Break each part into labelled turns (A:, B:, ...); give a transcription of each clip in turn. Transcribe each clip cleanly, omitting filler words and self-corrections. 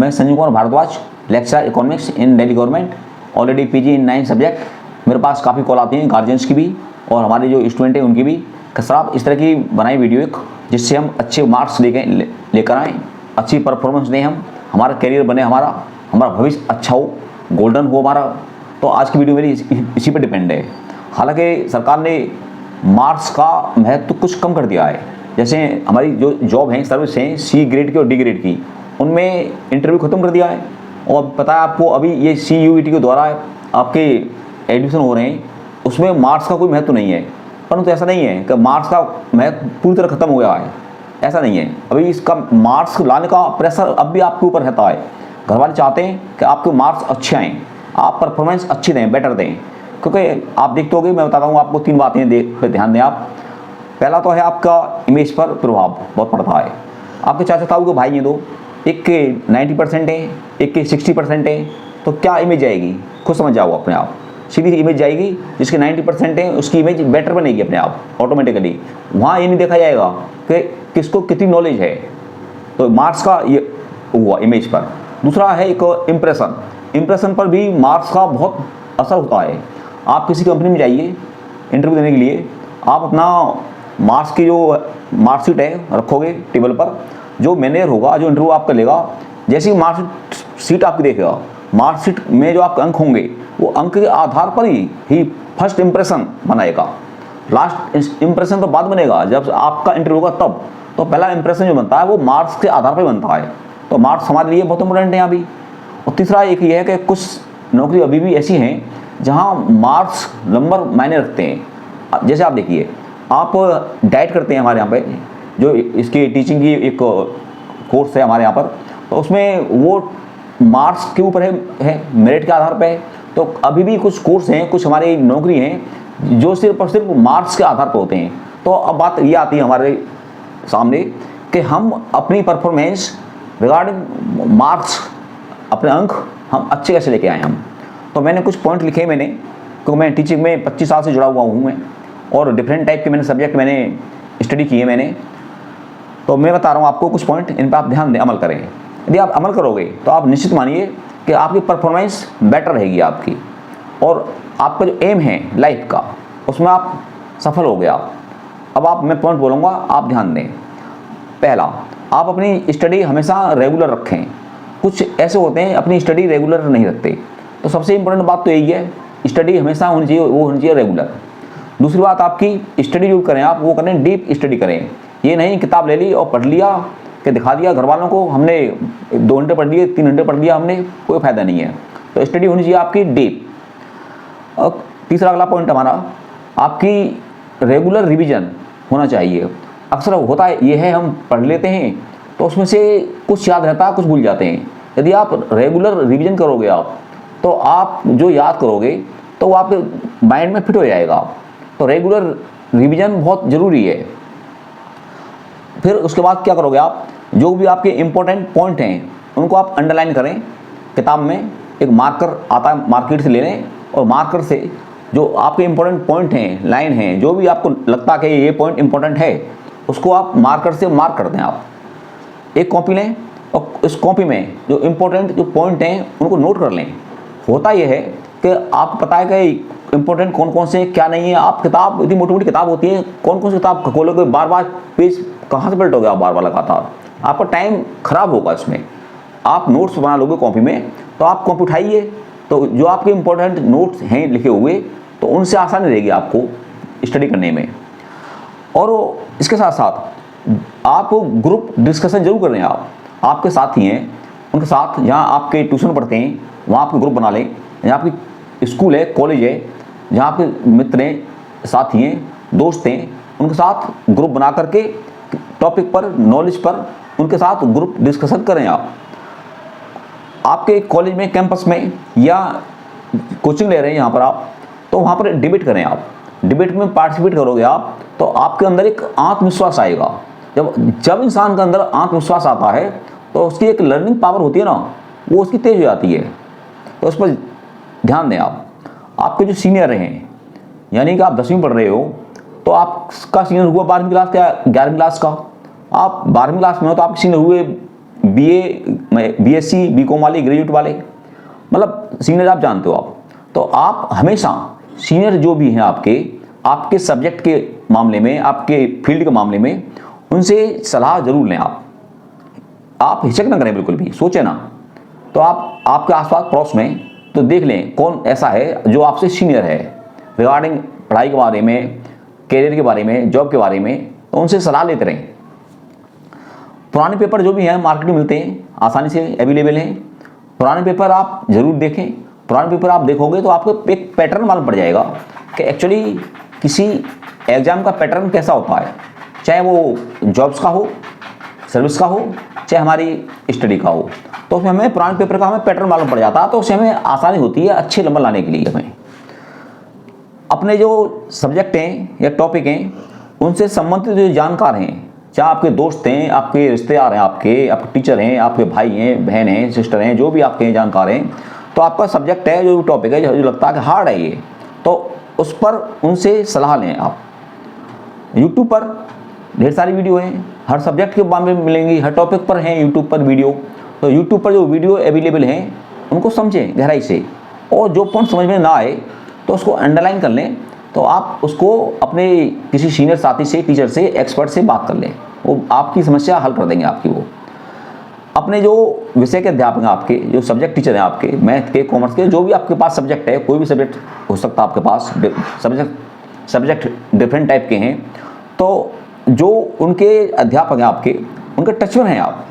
A: मैं Sanjeev Kumar Bhardwaj, lecturer economics इन Delhi government, already PG इन 9 subject. मेरे पास काफ़ी कॉल आती हैं गार्जियंस की भी और हमारे जो स्टूडेंट हैं उनकी भी, कि सर आप इस तरह की बनाई वीडियो एक, जिससे हम अच्छे मार्क्स लेकर आएँ, अच्छी परफॉर्मेंस दें, हमारा करियर बने, हमारा भविष्य अच्छा हो, गोल्डन हो हमारा। तो आज की वीडियो मेरी इसी पर डिपेंड है। हालांकि सरकार ने मार्क्स का महत्व कुछ कम कर दिया है। जैसे हमारी जो जॉब हैं, सर्विस हैं सी ग्रेड की और डी ग्रेड की, उनमें इंटरव्यू ख़त्म कर दिया है। और पता है आपको, अभी ये CUET के द्वारा आपके एडमिशन हो रहे हैं, उसमें मार्क्स का कोई महत्व नहीं है। परंतु ऐसा नहीं है कि मार्क्स का महत्व पूरी तरह ख़त्म हो गया है, ऐसा नहीं है। अभी इसका मार्क्स लाने का प्रेशर अब भी आपके ऊपर रहता है। घर वाले चाहते हैं कि आपके मार्क्स अच्छे आएँ, आप परफॉर्मेंस अच्छी दें, बेटर दें। क्योंकि आप देखते होंगे, मैं बताता हूँ आपको 3 बातें पे ध्यान दें आप। पहला तो है आपका इमेज पर प्रभाव बहुत पड़ता है। आपके चाचा ताऊ के भाई हैं दो, एक के 90% है, एक के 60% है, तो क्या इमेज आएगी? खुद समझ जाओ अपने आप। सीधी इमेज जाएगी, जिसके 90% है उसकी इमेज बेटर बनेगी अपने आप ऑटोमेटिकली। वहाँ ये नहीं देखा जाएगा कि किसको कितनी नॉलेज है। तो मार्क्स का ये हुआ इमेज पर। दूसरा है एक इम्प्रेशन पर भी मार्क्स का बहुत असर होता है। आप किसी कंपनी में जाइए इंटरव्यू देने के लिए, आप अपना मार्क्स की जो मार्कशीट है रखोगे टेबल पर, जो मैनेजर होगा, जो इंटरव्यू आपका लेगा, जैसे ही मार्कशीट आपकी देखेगा, मार्कशीट में जो आपके अंक होंगे, वो अंक के आधार पर ही फर्स्ट इंप्रेशन बनाएगा। लास्ट इंप्रेशन तो बाद बनेगा, जब आपका इंटरव्यू होगा तब। तो पहला इंप्रेशन जो बनता है वो मार्क्स के आधार पर बनता है। तो मार्क्स हमारे लिए बहुत इंपॉर्टेंट है अभी। और तीसरा एक ये है कि कुछ नौकरी अभी भी ऐसी हैं जहाँ मार्क्स नंबर मायने रखते हैं। जैसे आप देखिए, आप डाइट करते हैं हमारे यहाँ पे, जो इसकी टीचिंग की एक कोर्स है हमारे यहाँ पर, तो उसमें वो मार्क्स के ऊपर है, मेरिट के आधार पे है। तो अभी भी कुछ कोर्स हैं, कुछ हमारी नौकरी हैं जो सिर्फ और सिर्फ मार्क्स के आधार पर होते हैं। तो अब बात ये आती है हमारे सामने कि हम अपनी परफॉर्मेंस रिगार्डिंग मार्क्स, अपने अंक हम अच्छे कैसे लेके आए हम। तो मैंने कुछ पॉइंट लिखे मैंने, क्योंकि मैं टीचिंग में 25 साल से जुड़ा हुआ हूँ मैं, और डिफरेंट टाइप के मैंने सब्जेक्ट मैंने स्टडी किए मैंने। तो मैं बता रहा हूँ आपको कुछ पॉइंट, इन पर आप ध्यान दें, अमल करें। यदि आप अमल करोगे तो आप निश्चित मानिए कि आपकी परफॉर्मेंस बेटर रहेगी आपकी, और आपका जो एम है लाइफ का, उसमें आप सफल हो गया। अब मैं पॉइंट बोलूँगा, आप ध्यान दें। पहला, आप अपनी स्टडी हमेशा रेगुलर रखें। कुछ ऐसे होते हैं अपनी स्टडी रेगुलर नहीं रखते। तो सबसे इम्पोर्टेंट बात तो यही है, स्टडी हमेशा होनी चाहिए, वो होनी चाहिए रेगुलर। दूसरी बात, आपकी स्टडी जो करें आप, वो करें डीप स्टडी करें। ये नहीं किताब ले ली और पढ़ लिया कि दिखा दिया घर वालों को, हमने 2 घंटे पढ़ लिए, 3 घंटे पढ़ लिया हमने, कोई फ़ायदा नहीं है। तो स्टडी होनी चाहिए आपकी डीप। और तीसरा अगला पॉइंट हमारा, आपकी रेगुलर रिवीजन होना चाहिए। अक्सर होता है ये है, हम पढ़ लेते हैं तो उसमें से कुछ याद रहता है, कुछ भूल जाते हैं। यदि आप रेगुलर रिवीजन करोगे आप, तो आप जो याद करोगे तो वो आपके माइंड में फिट हो जाएगा। तो रेगुलर रिवीजन बहुत ज़रूरी है। फिर उसके बाद क्या करोगे आप, जो भी आपके इम्पोर्टेंट पॉइंट हैं उनको आप अंडरलाइन करें। किताब में एक मार्कर आता है, मार्केट से ले लें, और मार्कर से जो आपके इम्पोर्टेंट पॉइंट हैं, लाइन हैं, जो भी आपको लगता है कि ये पॉइंट इम्पोर्टेंट है, उसको आप मार्कर से मार्क कर दें। आप एक कॉपी लें और इस कॉपी में जो इम्पोर्टेंट जो पॉइंट हैं उनको नोट कर लें। होता यह है कि आपको पता है कि इम्पोर्टेंट कौन कौन से, क्या नहीं है। आप किताब, इतनी मोटी मोटी किताब होती है, कौन कौन सी किताब खोलोगे, बार बार पेज कहाँ से पलटोगे आप बार बार लगातार, आपका टाइम खराब होगा इसमें। आप नोट्स बना लोगे कॉपी में, तो आप कॉपी उठाइए, तो जो आपके इम्पोर्टेंट नोट्स हैं लिखे हुए, तो उनसे आसानी रहेगी आपको स्टडी करने में। और इसके साथ साथ आप ग्रुप डिस्कशन जरूर करें। आप आपके साथी हैं, उनके साथ, जहाँ आपके ट्यूशन पढ़ते हैं वहाँ आपके ग्रुप बना लें। जहाँ आपकी स्कूल है, कॉलेज है, जहाँ आपके मित्र हैं, साथी हैं, दोस्त हैं, उनके साथ ग्रुप बना करके टॉपिक पर, नॉलेज पर उनके साथ ग्रुप डिस्कशन करें। आप आपके कॉलेज में, कैंपस में, या कोचिंग ले रहे हैं यहाँ पर आप, तो वहाँ पर डिबेट करें। आप डिबेट में पार्टिसिपेट करोगे आप, तो आपके अंदर एक आत्मविश्वास आएगा। जब इंसान के अंदर आत्मविश्वास आता है तो उसकी एक लर्निंग पावर होती है ना, वो उसकी तेज हो जाती है। तो उस पर ध्यान दें आप। आपके जो सीनियर हैं, यानी कि आप 10वीं पढ़ रहे हो, तो आपका सीनियर हुआ 12वीं क्लास का, 11वीं क्लास का। आप 12वीं क्लास में हो तो आपके सीनियर हुए BSc BCom वाले, ग्रेजुएट वाले, मतलब सीनियर आप जानते हो आप। तो आप हमेशा सीनियर जो भी हैं आपके सब्जेक्ट के मामले में, आपके फील्ड के मामले में, उनसे सलाह जरूर लें आप हिचक ना करें, बिल्कुल भी सोचें ना। तो आप आपके आसपास पड़ोस में तो देख लें कौन ऐसा है जो आपसे सीनियर है रिगार्डिंग पढ़ाई के बारे में, कैरियर के बारे में, जॉब के बारे में, तो उनसे सलाह लेते रहें। पुराने पेपर जो भी हैं मार्केट में मिलते हैं, आसानी से अवेलेबल हैं। पुराने पेपर आप जरूर देखें। पुराने पेपर आप देखोगे तो आपको एक पैटर्न मालूम पड़ जाएगा कि एक्चुअली किसी एग्जाम का पैटर्न कैसा होता है, चाहे वो जॉब्स का हो, सर्विस का हो, चाहे हमारी स्टडी का हो। तो उसमें हमें पुराने पेपर का हमें पैटर्न मालूम पड़ जाता है, तो उससे हमें आसानी होती है अच्छे नंबर लाने के लिए। हमें अपने जो सब्जेक्ट हैं या टॉपिक हैं उनसे संबंधित जो जानकार हैं, चाहे आपके दोस्त हैं, आपके रिश्तेदार हैं, आपके टीचर हैं, आपके भाई हैं, बहन हैं, सिस्टर हैं, जो भी आपके जानकार हैं, तो आपका सब्जेक्ट है, जो भी टॉपिक है, जो लगता है कि हार्ड है ये, तो उस पर उनसे सलाह लें आप। यूट्यूब पर ढेर सारी वीडियो हैं, हर सब्जेक्ट के बारे में मिलेंगी, हर टॉपिक पर हैं यूट्यूब पर वीडियो। तो यूट्यूब पर जो वीडियो अवेलेबल हैं उनको समझें गहराई से, और जो पॉइंट समझ में ना आए तो उसको अंडरलाइन कर लें। तो आप उसको अपने किसी सीनियर साथी से, टीचर से, एक्सपर्ट से बात कर लें, वो आपकी समस्या हल कर देंगे आपकी। वो अपने जो विषय के अध्यापक हैं, आपके जो सब्जेक्ट टीचर हैं, आपके मैथ के, कॉमर्स के, जो भी आपके पास सब्जेक्ट है, कोई भी सब्जेक्ट हो सकता है आपके पास, सब्जेक्ट डिफरेंट टाइप के हैं, तो जो उनके अध्यापक हैं आपके, उनके टच में हैं आप।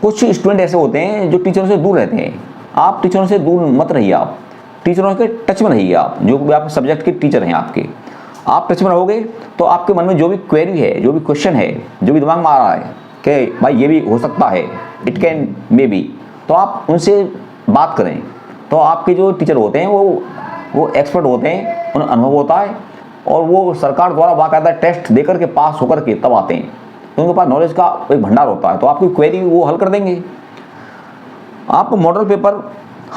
A: कुछ स्टूडेंट ऐसे होते हैं जो टीचरों से दूर रहते हैं, आप टीचरों से दूर मत रहिए, आप टीचरों के टच में रहिए। आप जो भी आप सब्जेक्ट के टीचर हैं आपके, आप टच में रहोगे तो आपके मन में जो भी क्वेरी है, जो भी क्वेश्चन है, जो भी दिमाग में आ रहा है कि भाई ये भी हो सकता है, इट कैन मे बी, तो आप उनसे बात करें। तो आपके जो टीचर होते हैं वो एक्सपर्ट होते हैं, उन्हें अनुभव होता है, और वो सरकार द्वारा बाकायदा टेस्ट देकर के पास होकर के तब आते हैं, तो उनके पास नॉलेज का एक भंडार होता है, तो आपकी क्वेरी वो हल कर देंगे। आप मॉडल पेपर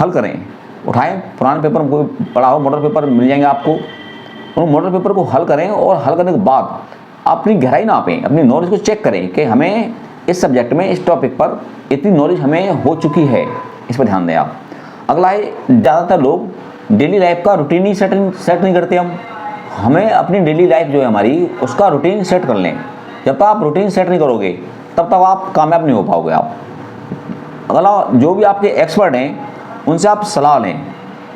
A: हल करें, उठाएं, पुराने पेपर कोई पढ़ा हो, मॉडल पेपर मिल जाएंगे आपको, उन मॉडल पेपर को हल करें, और हल करने के बाद अपनी गहराई नापें, अपनी नॉलेज को चेक करें कि हमें इस सब्जेक्ट में, इस टॉपिक पर इतनी नॉलेज हमें हो चुकी है, इस पर ध्यान दें आप। अगला है, ज़्यादातर लोग डेली लाइफ का रूटीन ही सेट नहीं करते। हमें अपनी डेली लाइफ जो है हमारी, उसका रूटीन सेट कर लें। जब तक आप रूटीन सेट नहीं करोगे तब तक आप कामयाब नहीं हो पाओगे आप। अगला, जो भी आपके एक्सपर्ट हैं उनसे आप सलाह लें,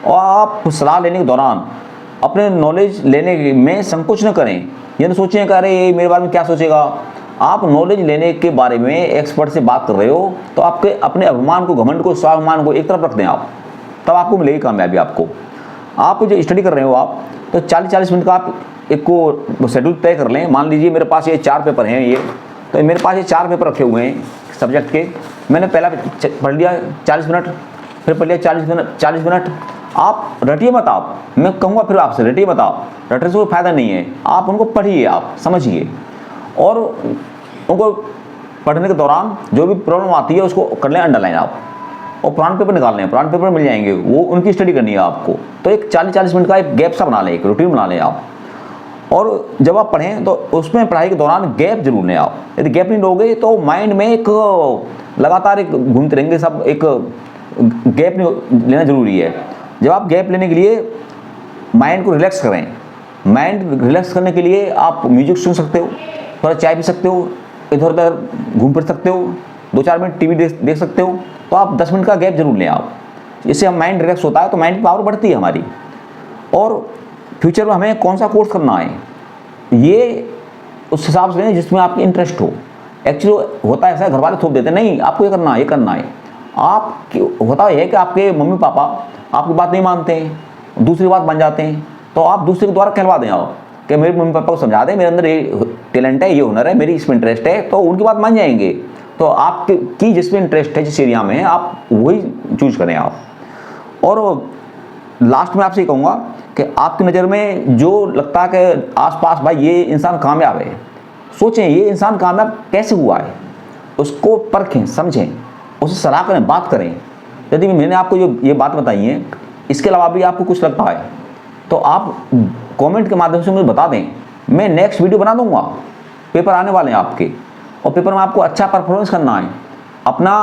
A: और आप सलाह लेने के दौरान अपने नॉलेज लेने में संकोच न करें। ये न सोचें कि अरे ये मेरे बारे में क्या सोचेगा। आप नॉलेज लेने के बारे में एक्सपर्ट से बात कर रहे हो, तो आपके अपने अभिमान को, घमंड को, स्वाभिमान को एक तरफ रख दें आप, तब आपको मिलेगी कामयाबी। आप जो स्टडी कर रहे हो आप, तो 40-40 मिनट का आप एक को शेड्यूल तय कर लें। मान लीजिए मेरे पास ये 4 पेपर हैं, ये तो मेरे पास ये 4 पेपर रखे हुए हैं सब्जेक्ट के, मैंने पहला पढ़ लिया 40 मिनट, फिर पढ़ लिया 40 मिनट। आप रटिए मत, आप, मैं कहूँगा फिर आपसे रटिए मत, आप रटने से कोई फायदा नहीं है। आप उनको पढ़िए, आप समझिए, और उनको पढ़ने के दौरान जो भी प्रॉब्लम आती है उसको कर लें अंडरलाइन आप, और पुराने पेपर निकाल लें, पुराने पेपर मिल जाएंगे, वो उनकी स्टडी करनी है आपको। तो एक 40-40 मिनट का एक गैप सा बना लें, एक रूटीन बना लें आप, और जब आप पढ़ें तो उसमें पढ़ाई के दौरान गैप जरूर लें आप। यदि गैप नहीं लोगे तो माइंड में एक लगातार एक घूमते रहेंगे सब, एक गैप लेना जरूरी है। जब आप गैप लेने के लिए माइंड को रिलैक्स करें, माइंड रिलैक्स करने के लिए आप म्यूजिक सुन सकते हो, थोड़ा चाय पी सकते हो, इधर उधर घूम फिर सकते हो, 2-4 मिनट टीवी देख सकते हो। तो आप 10 मिनट का गैप जरूर लें आप, इससे हम माइंड रिलैक्स होता है, तो माइंड की पावर बढ़ती है हमारी। और फ्यूचर में हमें कौन सा कोर्स करना है, ये उस हिसाब से जिसमें आपकी इंटरेस्ट हो। एक्चुअली होता है ऐसा, घर वाले थोप देते हैं, नहीं आपको ये करना है, ये करना है। आप होता है कि आपके मम्मी पापा आपकी बात नहीं मानते हैं, दूसरी बात बन जाते हैं, तो आप दूसरे के द्वारा कहलवा दें आप कि मेरे मम्मी पापा को समझा दें, मेरे अंदर ये टैलेंट है, ये हुनर है, मेरी इसमें इंटरेस्ट है, तो उनकी बात मान जाएंगे। तो आपकी जिसमें इंटरेस्ट है, जिस एरिया में है, आप वही चूज करें आप। और लास्ट में आपसे ये कहूँगा कि आपकी नज़र में जो लगता है कि आसपास भाई ये इंसान कामयाब है, सोचें ये इंसान कामयाब कैसे हुआ है, उसको परखें, समझें, उससे सलाह करें, बात करें। यदि मैंने आपको जो ये बात बताई है, इसके अलावा भी आपको कुछ लगता है तो आप कमेंट के माध्यम से मुझे बता दें, मैं नेक्स्ट वीडियो बना दूंगा। पेपर आने वाले हैं आपके, और पेपर में आपको अच्छा परफॉर्मेंस करना है, अपना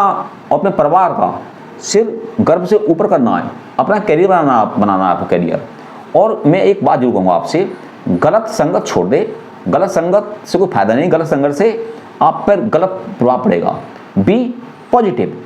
A: और अपने परिवार का सिर गर्व से ऊपर करना है, अपना करियर बनाना है आपको करियर। और मैं एक बात जरूर कहूँगा आपसे, गलत संगत छोड़ दे, गलत संगत से कोई फायदा नहीं, गलत संगत से आप पर गलत प्रभाव पड़ेगा। B positive,